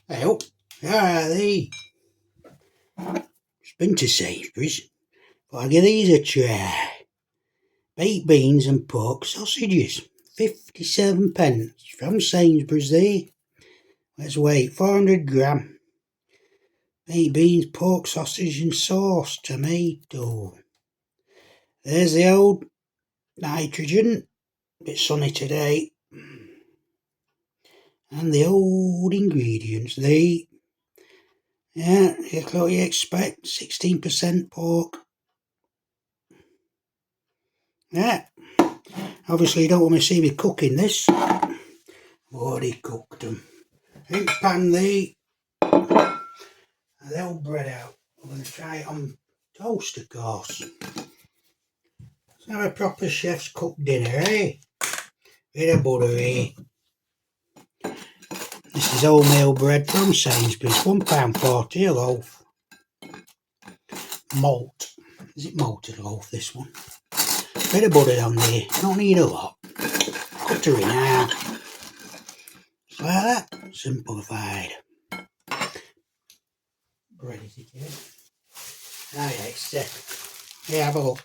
Well, alright, it's been to Sainsbury's, but I'll give these a try. Baked beans and pork sausages, 57 pence from Sainsbury's there. Let's wait, 400 gram. Baked beans, pork sausage and sauce, tomato. There's the old nitrogen, bit sunny today. And the old ingredients, what you expect, 16% pork. Yeah, obviously you don't want to see me cooking this. I've already cooked them. In pan the old bread out. I'm going to try it on toast, of course. Let's have a proper chef's cooked dinner, eh? Bit of butter, eh? This is wholemeal bread from Sainsbury's, £1.40 a loaf. Malt. Is it malted loaf, this one? Bit of butter on there. Don't need a lot. Cut her in half. Just like that. Simplified. Bread is it, yeah? Ah, yeah, it's set. Here, have a look.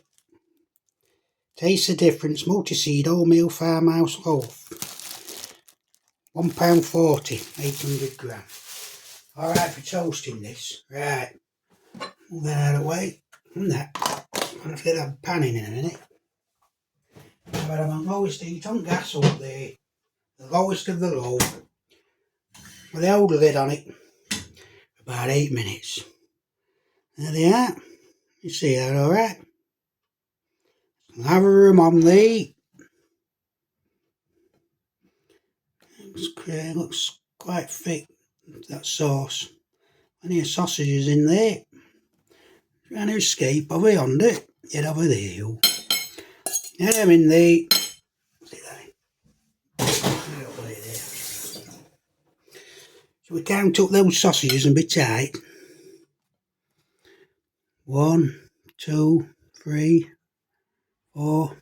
Taste the difference. Multi-seed wholemeal farmhouse loaf. £1.40, 800 gram. Alright for toasting this. Right. Move that out of the way. And that. I'm going to get that pan in a minute. I've had them on lowest heat on gas up there. The lowest of the low. With the old lid on it. For about 8 minutes. There they are. You see that alright? Have a room on the. It looks quite thick, that sauce. Plenty of sausages in there. Trying to escape over yonder. Get over there, you. Get them in there. See that? So we count up those sausages and be tight. 1, 2, 3, 4,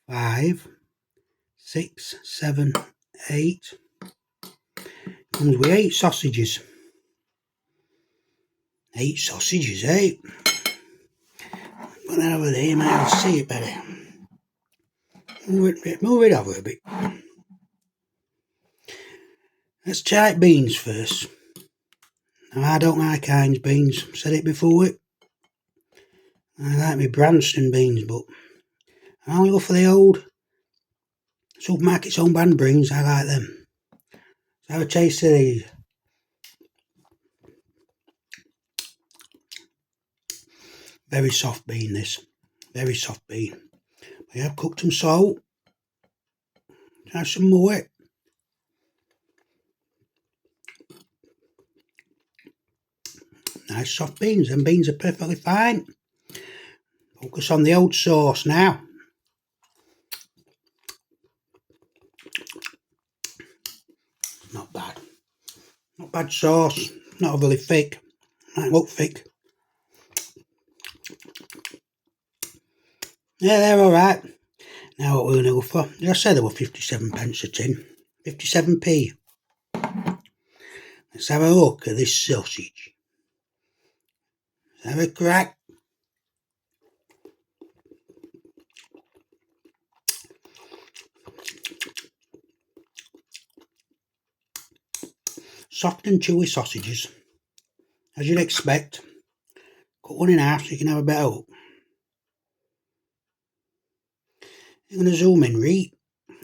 5, 6, 7, 8. Comes with 8 sausages. 8 sausages, eh? Put that over there, you might see it better. Move it over a bit. Let's try beans first. Now, I don't like Heinz beans. I've said it before. I like my Branston beans, but I only go for the old supermarket's own brand beans. I like them. Let's have a taste of these. Very soft bean, this. Very soft bean. I have cooked them so. Try some more. Nice soft beans. Them beans are perfectly fine. Focus on the old sauce now. Not bad. Not bad sauce. Not overly thick. Might look thick. Yeah, they're alright. Now what we're going to go for. I said they were 57 pence a tin. 57p. Let's have a look at this sausage. Let's have a crack. Soft and chewy sausages. As you'd expect. Cut one in half so you can have a bit out. I'm going to zoom in, Reed.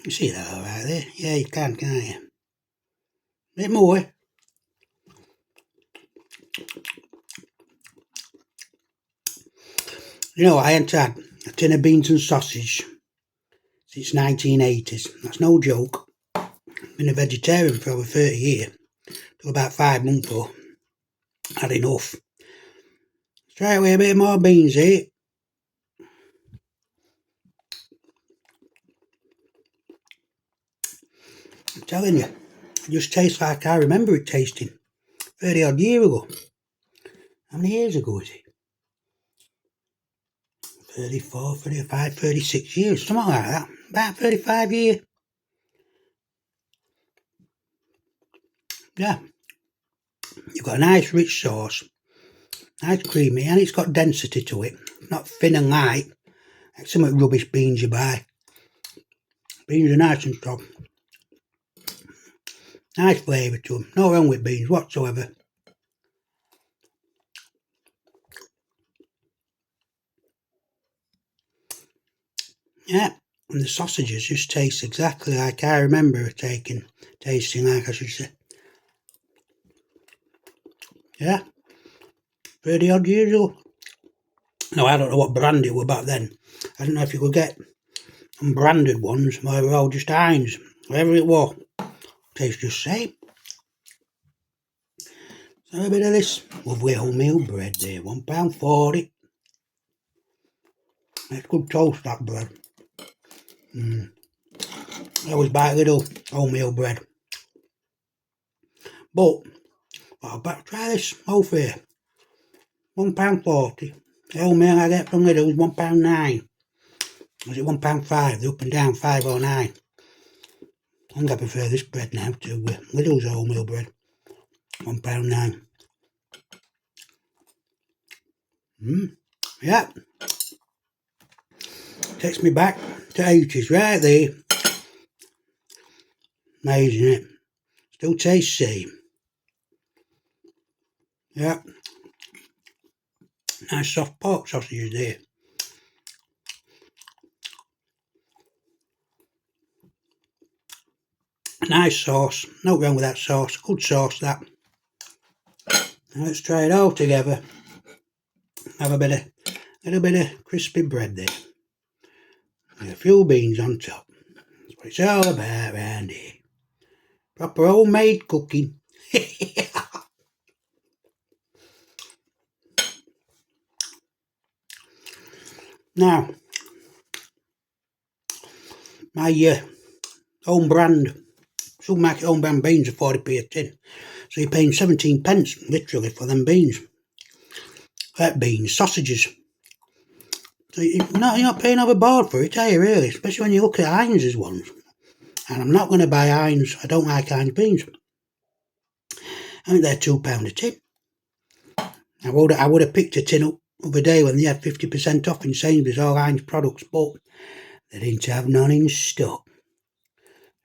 You see that alright there? Yeah, you can't you? Bit more. You know, I ain't had a tin of beans and sausage since 1980s. That's no joke. Been a vegetarian for over 30 years. Till about 5 months ago. Had enough. Let's try it with a bit more beans here. I'm telling you, it just tastes like I remember it tasting 30 odd years ago. How many years ago is it? 34, 35, 36 years, something like that. About 35 years. Yeah, You've got a nice rich sauce, nice creamy, and it's got density to it. Not thin and light, like some of the rubbish beans you buy. Beans are nice and strong. Nice flavour to them. No wrong with beans whatsoever. Yeah, and the sausages just taste exactly like I remember tasting like, I should say. Yeah, pretty unusual. No, I don't know what brand it were back then. I don't know if you could get unbranded ones, or they were all just Heinz. Whatever it was, tastes just the same. So a bit of this lovely wholemeal bread there, £1.40. It's good toast, that bread. I always buy a little wholemeal bread. But, I'll try this whole fare. £1.40. The wholemeal I get from Lidl is £1.09. Was it £1.5? They're up and down, 5 or 9. I think I prefer this bread now to Lidl's wholemeal bread. £1.09. Yeah. Takes me back to 80s, right there. Amazing, isn't it? Still tastes the same. Yeah. Nice soft pork sausages there. Nice sauce. No wrong with that sauce. Good sauce, that. Now let's try it all together. Have a little bit of crispy bread there. With a few beans on top. That's what it's all about around here. Proper homemade cooking. Now, my own brand, supermarket own brand beans are 40p a tin. So you're paying 17 pence, literally, for them beans. Beans, sausages. So you're not paying overboard for it, are you, really? Especially when you look at Heinz's ones. And I'm not going to buy Heinz. I don't like Heinz beans. I think they're £2 a tin. I would have picked a tin up the other day when they had 50% off in Sainsbury's, all Heinz products, but they didn't have none in stock.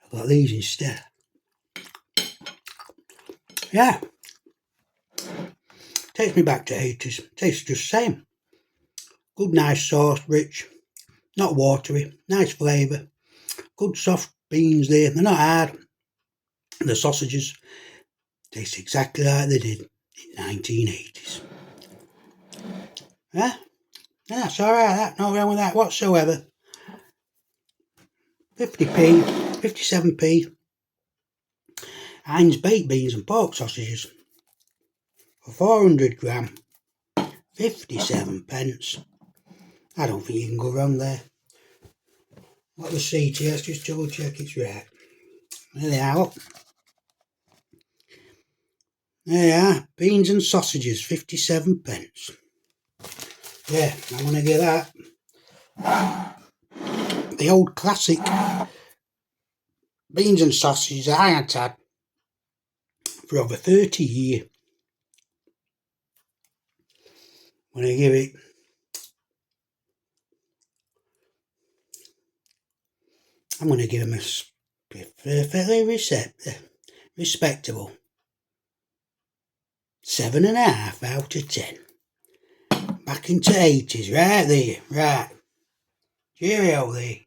I got these instead. Yeah. Takes me back to 80s. Tastes just the same. Good nice sauce, rich. Not watery. Nice flavour. Good soft beans there. They're not hard. The sausages taste exactly like they did in 1980s. Yeah? Yeah, that's alright, that. No wrong with that whatsoever. 50p, 57p. Heinz baked beans and pork sausages. For 400 gram, 57 pence. I don't think you can go wrong there. What the receipt here, let's just double check it's right. There they are. There they are. Beans and sausages, 57 pence. Yeah, I'm going to get that. The old classic beans and sausages I had for over 30 years. I'm going to give it them a perfectly respectable 7.5 out of 10. Back into 80s, right there, right. Cheerio there.